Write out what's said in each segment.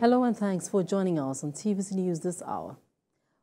Hello and thanks for joining us on TVC News this hour.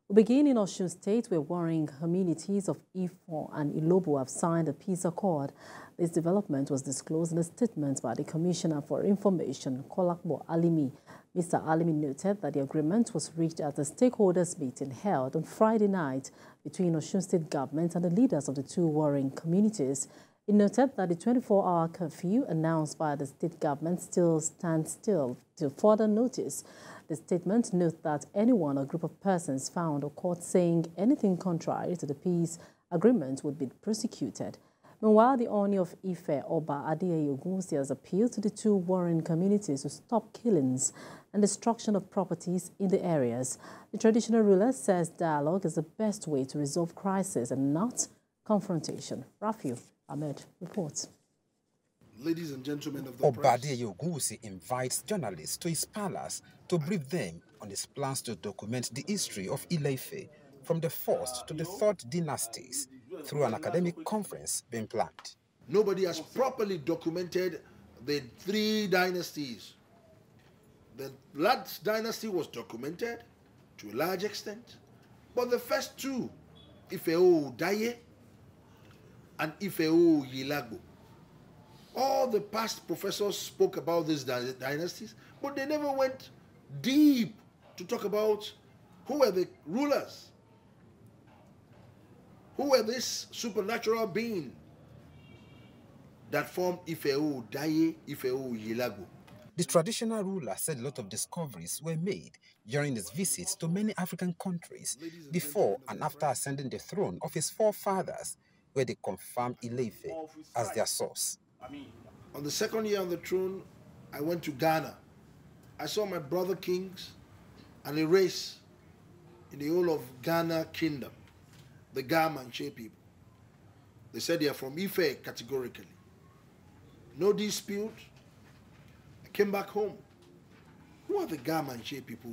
We begin in Osun State, where warring communities of Ife and Ilobo have signed a peace accord. This development was disclosed in a statement by the Commissioner for Information, Kolakbo Alimi. Mr. Alimi noted that the agreement was reached at a stakeholders meeting held on Friday night between Osun State government and the leaders of the two warring communities. He noted that the 24-hour curfew announced by the state government still stands still till further notice. The statement notes that anyone or group of persons found or caught saying anything contrary to the peace agreement would be prosecuted. Meanwhile, the Ooni of Ife, Oba Adeyeye Enitan has appealed to the two warring communities to stop killings and destruction of properties in the areas. The traditional ruler says dialogue is the best way to resolve crisis and not confrontation. Rafiu Ahmed reports. Ladies and gentlemen of the Oba Adeyeye Enitan invites journalists to his palace to brief them on his plans to document the history of Ile Ife from the first to the third dynasties through an academic conference being planned. Nobody has properly documented the three dynasties. The last dynasty was documented to a large extent, but the first two, Ife Adeyeye and Ife Yilagbo. All the past professors spoke about these dynasties, but they never went deep to talk about who were the rulers, who were this supernatural being that formed Ife Adeyeye, Ife Yilagbo. The traditional ruler said a lot of discoveries were made during his visits to many African countries before and after ascending the throne of his forefathers, where they confirmed Ile Ife as their source. On the second year on the throne, I went to Ghana. I saw my brother kings and a race in the whole of Ghana kingdom, the Gamanche people. They said they are from Ife categorically. No dispute. I came back home. Who are the Gamanche people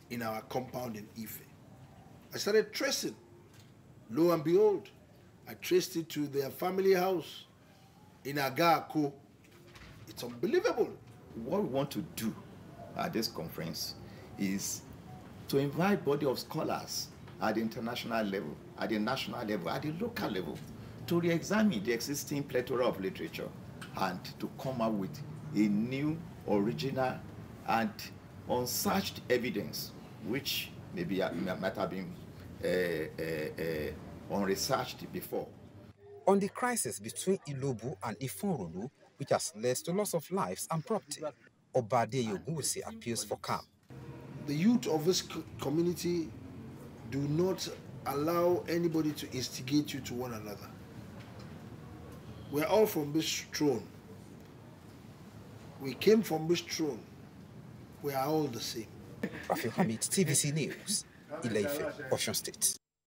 in our compound in Ife? I started tracing. Lo and behold, I traced it to their family house in Agako. It's unbelievable. What we want to do at this conference is to invite a body of scholars at the international level, at the national level, at the local level, to re-examine the existing plethora of literature and to come up with a new, original, and unsearched evidence, which maybe might have been unresearched before. On the crisis between Ilobo and Ifonrolu, which has led to loss of lives and property, Oba Adeyeye Enitan appeals for calm. The youth of this community do not allow anybody to instigate you to one another. We're all from this throne. We came from this throne. We are all the same. Rafiu Hamid, TVC News, Ile Ife, Osun State.